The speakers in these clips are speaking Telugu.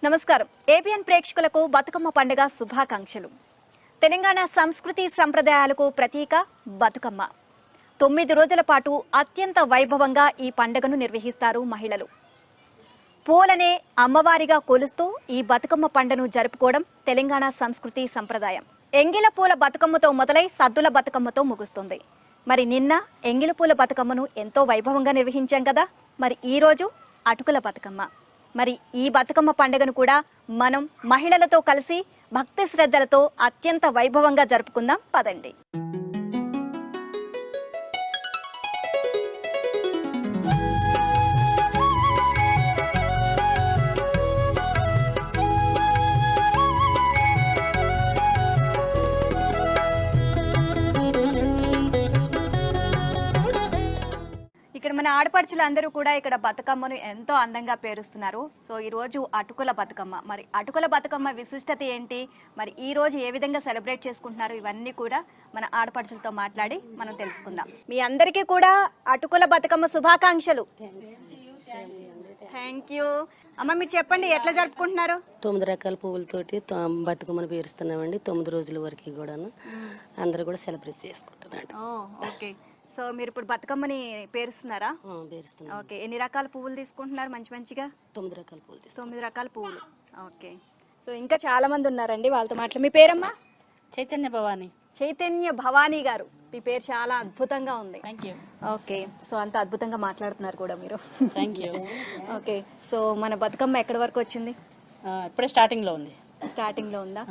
నమస్కారం. ఏబిఎన్ ప్రేక్షకులకు బతుకమ్మ పండుగ శుభాకాంక్షలు. తెలంగాణ సంస్కృతి సంప్రదాయాలకు ప్రతీక బతుకమ్మ. 9 రోజుల పాటు అత్యంత వైభవంగా ఈ పండుగను నిర్వహిస్తారు మహిళలు. పూలనే అమ్మవారిగా కొలుస్తూ ఈ బతుకమ్మ పండుగను జరుపుకోవడం తెలంగాణ సంస్కృతి సంప్రదాయం. ఎంగిల పూల బతుకమ్మతో మొదలై సద్దుల బతుకమ్మతో ముగుస్తుంది. మరి నిన్న ఎంగిల పూల బతుకమ్మను ఎంతో వైభవంగా నిర్వహించాం కదా. మరి ఈ రోజు అటుకుల బతుకమ్మ. మరి ఈ బతుకమ్మ పండుగను కూడా మనం మహిళలతో కలిసి భక్తి శ్రద్ధలతో అత్యంత వైభవంగా జరుపుకుందాం పదండి. ఇక్కడ మన ఆడపడుచులు అందరూ కూడా ఇక్కడ బతుకమ్మను ఎంతో అందంగా పేరుస్తున్నారు. సో ఈ రోజు అటుకుల బతుకమ్మ. మరి అటుకుల బతుకమ్మ విశిష్టత ఏంటి, మరి ఈ రోజు ఏ విధంగా సెలబ్రేట్ చేసుకుంటున్నారు, ఇవన్నీ కూడా మన ఆడపడుచులతో మాట్లాడి మనం తెలుసుకుందాం. మీ అందరికీ కూడా అటుకుల బతుకమ్మ శుభాకాంక్షలు. Thank you. అమ్మ మీరు చెప్పండి, ఎట్లా జరుపుకుంటున్నారు? 9 రకాల పువ్వులతోటి బతుకమ్మను పేరుస్తున్నామండి. 9 రోజుల వరకు కూడా అందరూ కూడా సెలబ్రేట్ చేసుకుంటున్నాడు. ఓకే. సో మీరు ఇప్పుడు బతుకమ్మని పేరుస్తున్నారా? పేరుస్తున్నాం. ఓకే. ఎన్ని రకాల పువ్వులు తీసుకుంటున్నారు? మంచిగా 9 రకాల పువ్వులు. 9 రకాల పువ్వులు. ఓకే. సో ఇంకా చాలా మంది ఉన్నారండి, వాళ్ళతో మాట్లాడు. మీ పేరమ్మా? చైతన్య భవాని. చైతన్య భవానీ గారు, మీ పేరు చాలా అద్భుతంగా ఉంది. Thank you. ఓకే. సో అంత అద్భుతంగా మాట్లాడుతున్నారు కూడా మీరు. Thank you. ఓకే. సో మన బతుకమ్మ ఎక్కడి వరకు వచ్చింది? ఇప్పుడే స్టార్టింగ్ లో ఉంది. స్టార్టింగ్ లో ఉందా?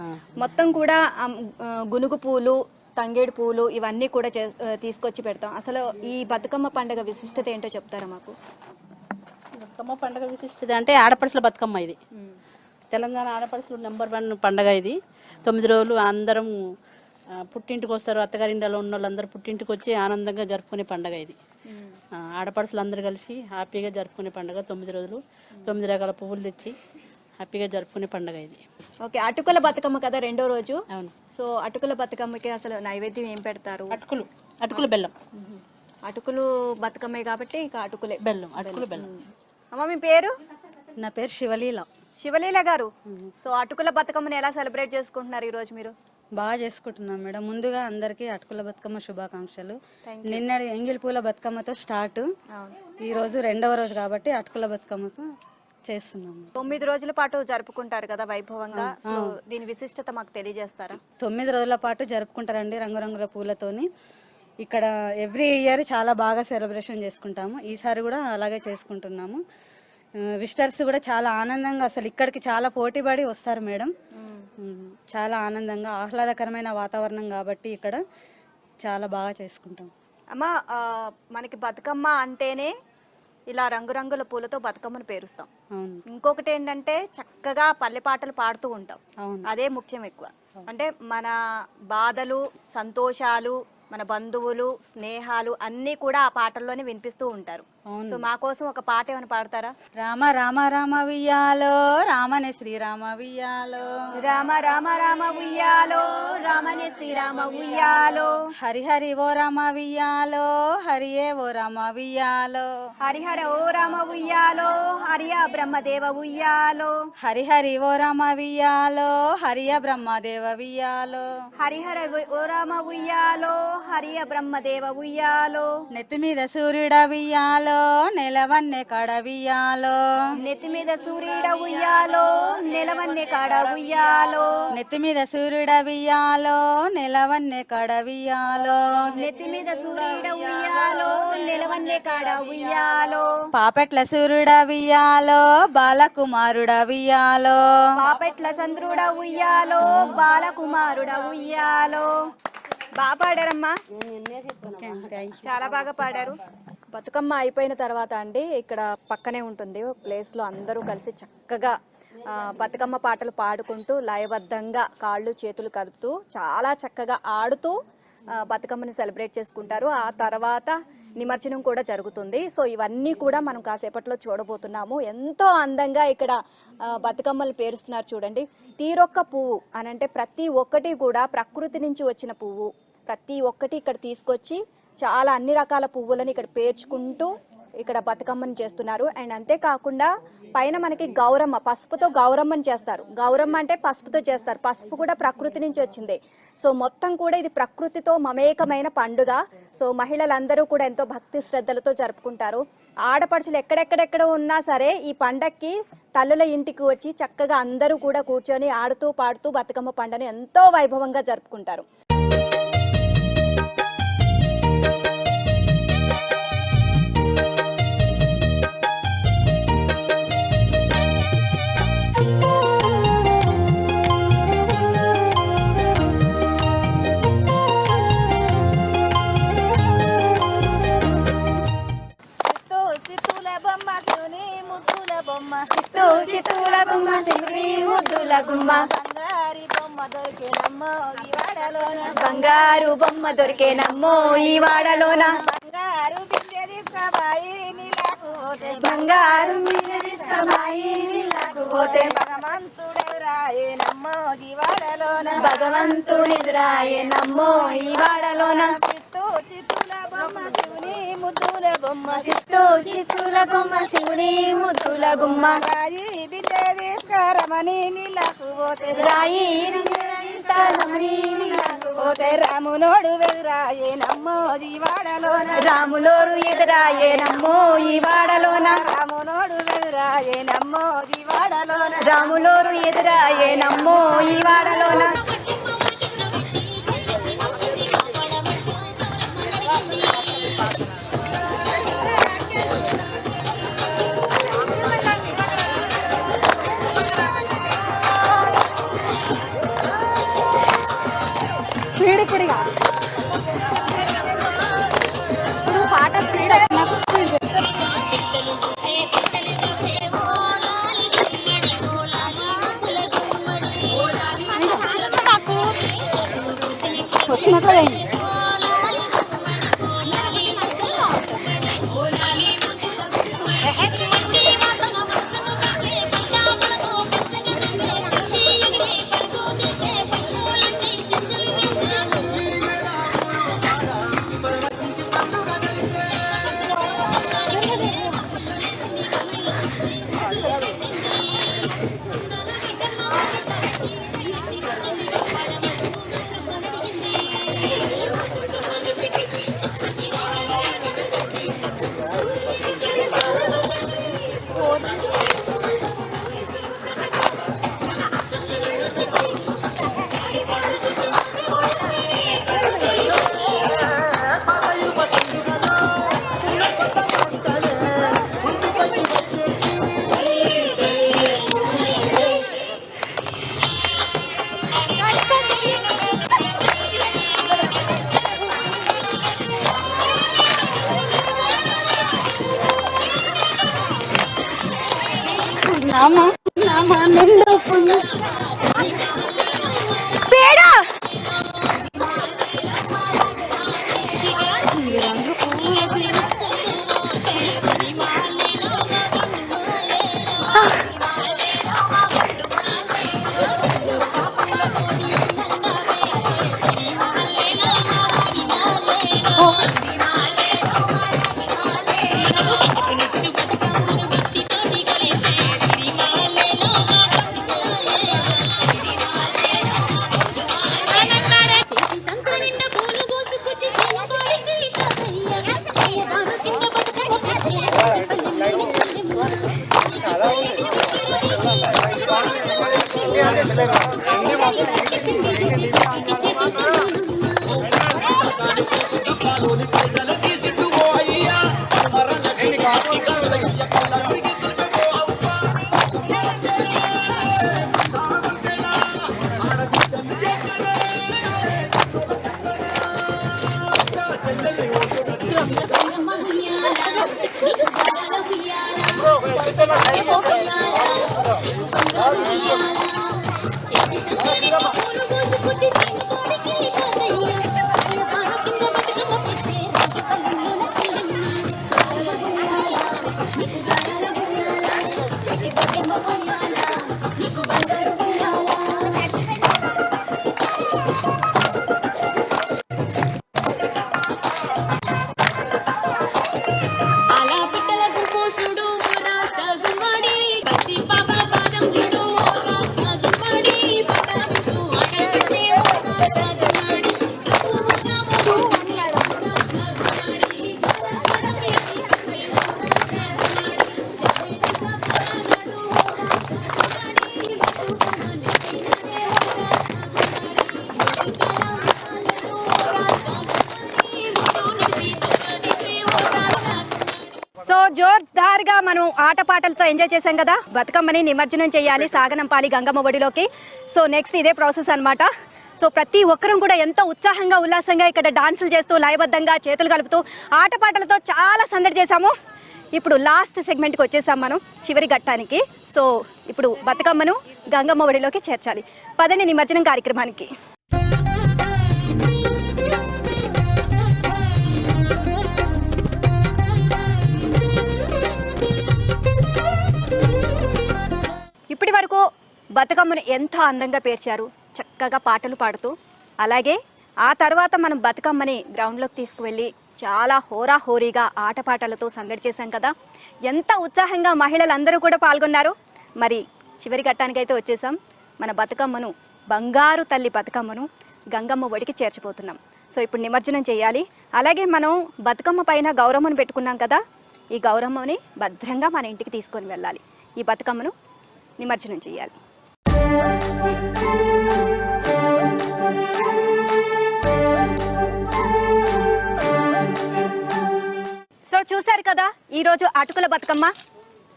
మొత్తం కూడా గునుగు పూలు, తంగేడు పూలు ఇవన్నీ కూడా తీసుకొచ్చి పెడతాం. అసలు ఈ బతుకమ్మ పండుగ విశిష్టత ఏంటో చెప్తారా మాకు? బతుకమ్మ పండుగ విశిష్టత అంటే ఆడపడుచుల బతుకమ్మ ఇది. తెలంగాణ ఆడపడుచులు నెంబర్ 1 పండుగ ఇది. 9 రోజులు అందరం పుట్టింటికి వస్తారు. అత్తగారిండలో ఉన్న వాళ్ళందరూ పుట్టింటికి వచ్చి ఆనందంగా జరుపుకునే పండుగ ఇది. ఆడపడుచులు అందరూ కలిసి హ్యాపీగా జరుపుకునే పండుగ. 9 రోజులు 9 రకాల పువ్వులు తెచ్చి హ్యాపీగా జరుపుకునే పండుగ ఇది. ఓకే. అటుకుల బతుకమ్మ కదా రెండో రోజు. అవును. సో అటుకుల బతుకమ్మకి అసలు నైవేద్యం ఏం పెడతారు? అటుకులు బెల్లం. అటుకులు బతుకమ్మే కాబట్టి ఇక అటుకులు బెల్లం. అమ్మ మీ పేరు? నా పేరు శివలీల. శివలీల గారు, సో అటుకుల బతుకమ్మని ఎలా సెలబ్రేట్ చేసుకుంటున్నారు ఈ రోజు మీరు? బాగా చేసుకుంటున్నాం మేడం. ముందుగా అందరికీ అటుకుల బతుకమ్మ శుభాకాంక్షలు. నిన్నటి ఎంగిలి పూల బతుకమ్మతో స్టార్ట్, ఈ రోజు రెండవ రోజు కాబట్టి అటుకుల బతుకమ్మతో చేస్తున్నాము. 9 రోజుల పాటు జరుపుకుంటారు కదా వైభవంగా. సో దీని విశిష్టత మాకు తెలియజేస్తారా? 9 రోజుల పాటు జరుపుకుంటారండి రంగురంగుల పూలతోని. ఇక్కడ ఎవ్రీ ఇయర్ చాలా బాగా సెలబ్రేషన్ చేసుకుంటాము. ఈసారి కూడా అలాగే చేసుకుంటున్నాము. విజిటర్స్ కూడా చాలా ఆనందంగా, అసలు ఇక్కడికి చాలా పోటీపడి వస్తారు మేడం. చాలా ఆనందంగా ఆహ్లాదకరమైన వాతావరణం కాబట్టి ఇక్కడ చాలా బాగా చేసుకుంటాం. అమ్మ మనకి బతుకమ్మ అంటేనే ఇలా రంగురంగుల పూలతో బతుకమ్మను పేరుస్తాం. ఇంకొకటి ఏంటంటే చక్కగా పల్లె పాటలు పాడుతూ ఉంటాం. అదే ముఖ్యం ఎక్కువ. అంటే మన బాధలు, సంతోషాలు, మన బంధువులు, స్నేహాలు అన్నీ కూడా ఆ పాటల్లోనే వినిపిస్తూ ఉంటారు. సో మా కోసం ఒక పాట ఏమైనా పాడతారా? రామ రామ రామ వియ్యాలో రామనే శ్రీరామ వియ్యాలో, రామ రామ రామ ఉయ్యాలో రామనే శ్రీరామ ఉయ్యాలో, హరిహరి ఓ రామ వియ్యాలో హరియే ఓ రామ వియ్యాలో, హరిహర ఓ రామ ఉయ్యాలో హరియ బ్రహ్మదేవ ఉయ్యాలో, హరిహరి ఓ రామ వియ్యాలో హరియ బ్రహ్మదేవ వియ్యాలో, హరిహర ఓ రామ ఉయ్యాలో హరియ బ్రహ్మదేవ ఉయ్యాలో, నెత్తి మీద సూర్యుడ వియ్యాలో నెలవన్నే కాడ వియ్యాలో, నెత్తి మీద సూర్యుడ ఉయ్యాలో నెలవన్నే కాడ ఉయ్యాలో, నెత్తి మీద సూర్యుడ వియ్యాలో నెలవన్నే కాడ వియ్యాలో, నెత్తి మీద సూర్యుడ ఉయ్యాలో నెలవన్నే కాడ ఉయ్యాలో, పాపెట్ల సూర్యుడ వియ్యాలో బాలకుమారుడ వియ్యాలో, పాపెట్ల చంద్రుడ ఉయ్యాలో బాలకుమారుడ ఉయ్యాలో. బాగా పాడారమ్మా, చాలా బాగా పాడారు. బతుకమ్మ అయిపోయిన తర్వాత అండి ఇక్కడ పక్కనే ఉంటుంది ప్లేస్లో అందరూ కలిసి చక్కగా బతుకమ్మ పాటలు పాడుకుంటూ లయబద్ధంగా కాళ్ళు చేతులు కలుపుతూ చాలా చక్కగా ఆడుతూ బతుకమ్మని సెలబ్రేట్ చేసుకుంటారు. ఆ తర్వాత నిమజ్జనం కూడా జరుగుతుంది. సో ఇవన్నీ కూడా మనం కాసేపట్లో చూడబోతున్నాము. ఎంతో అందంగా ఇక్కడ బతుకమ్మలు పేరుస్తున్నారు చూడండి. తీరొక్క పువ్వు అని అంటే ప్రతి ఒక్కటి కూడా ప్రకృతి నుంచి వచ్చిన పువ్వు, ప్రతి ఒక్కటి ఇక్కడ తీసుకొచ్చి చాలా అన్ని రకాల పువ్వులను ఇక్కడ పేర్చుకుంటూ ఇక్కడ బతుకమ్మని చేస్తున్నారు. అండ్ అంతేకాకుండా పైన మనకి గౌరమ్మ, పసుపుతో గౌరమ్మని చేస్తారు. గౌరమ్మ అంటే పసుపుతో చేస్తారు. పసుపు కూడా ప్రకృతి నుంచి వచ్చింది. సో మొత్తం కూడా ఇది ప్రకృతితో మమేకమైన పండుగ. సో మహిళలందరూ కూడా ఎంతో భక్తి శ్రద్ధలతో జరుపుకుంటారు. ఆడపడుచులు ఎక్కడెక్కడెక్కడ ఉన్నా సరే ఈ పండక్కి తల్లుల ఇంటికి వచ్చి చక్కగా అందరూ కూడా కూర్చొని ఆడుతూ పాడుతూ బతుకమ్మ పండుగను ఎంతో వైభవంగా జరుపుకుంటారు. బంగారు బొమ్మ దొరికేనమ్మో ఈ వాడలోన, బంగారు పోతే భగవంతుడెదురాయేనమ్మో ఈ వాడలోన, భగవంతుడెదురాయేనమ్మో ఈ వాడలోన. చిత్తుల బొమ్మ శివుని ముద్దుల బొమ్మ, చిత్తుల బొమ్మ శివుని ముద్దుల గుమ్మ, రాయి బిడ్డ తీసుకరమని నీళ్ళకు పోతే, రాయి పోతే రామునోడు ఎదురాయేనమ్మో ఈ వాడలోన, రాములోరు ఎదురాయేనమ్మో ఈ వాడలోన, రామునోడు ఎదురాయేనమ్మో ఈ వాడలోన, రాములోరు ఎదురాయేనమ్మో ఈ వాడలోన. స్పీడ్ పాట స్పీడ్ వచ్చినట్లే. అలా మనం ఆటపాటలతో ఎంజాయ్ చేసాం కదా, బతుకమ్మని నిమజ్జనం చేయాలి, సాగనంపాలి గంగమ్మ ఒడిలోకి. సో నెక్స్ట్ ఇదే ప్రాసెస్ అన్నమాట. సో ప్రతి ఒక్కరం కూడా ఎంతో ఉత్సాహంగా ఉల్లాసంగా ఇక్కడ డాన్సులు చేస్తూ లయబద్ధంగా చేతులు కలుపుతూ ఆటపాటలతో చాలా సందడి చేశాము. ఇప్పుడు లాస్ట్ సెగ్మెంట్కి వచ్చేసాం మనం, చివరి ఘట్టానికి. సో ఇప్పుడు బతుకమ్మను గంగమ్మ ఒడిలోకి చేర్చాలి. పదండి నిమజ్జనం కార్యక్రమానికి. ఇప్పటి వరకు బతుకమ్మను ఎంతో అందంగా పేర్చారు, చక్కగా పాటలు పాడుతూ. అలాగే ఆ తర్వాత మనం బతుకమ్మని గ్రౌండ్లోకి తీసుకువెళ్ళి చాలా హోరాహోరీగా ఆటపాటలతో సందడి చేశాం కదా. ఎంత ఉత్సాహంగా మహిళలందరూ కూడా పాల్గొన్నారు. మరి చివరి ఘట్టానికైతే వచ్చేసాం. మన బతుకమ్మను, బంగారు తల్లి బతుకమ్మను గంగమ్మ ఒడికి చేర్చిపోతున్నాం. సో ఇప్పుడు నిమజ్జనం చేయాలి. అలాగే మనం బతుకమ్మ పైన గౌరమ్మను పెట్టుకున్నాం కదా, ఈ గౌరమ్మని భద్రంగా మన ఇంటికి తీసుకొని వెళ్ళాలి. ఈ బతుకమ్మను నిమజ్జనం చేయాలి. సో చూశారు కదా ఈరోజు అటుకుల బతుకమ్మ,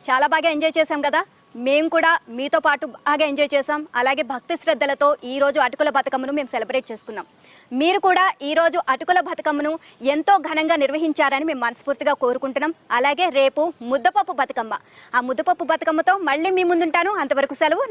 చాలా బాగా ఎంజాయ్ చేసాం కదా. మేము కూడా మీతో పాటు బాగా ఎంజాయ్ చేసాం. అలాగే భక్తి శ్రద్ధలతో ఈరోజు అటుకుల బతుకమ్మను మేము సెలబ్రేట్ చేసుకున్నాం. మీరు కూడా ఈరోజు అటుకుల బతుకమ్మను ఎంతో ఘనంగా నిర్వహించారని మేము మనస్ఫూర్తిగా కోరుకుంటున్నాం. అలాగే రేపు ముద్దపప్పు బతుకమ్మ, ఆ ముద్దపప్పు బతుకమ్మతో మళ్ళీ మీ ముందుంటాను. అంతవరకు సెలవు.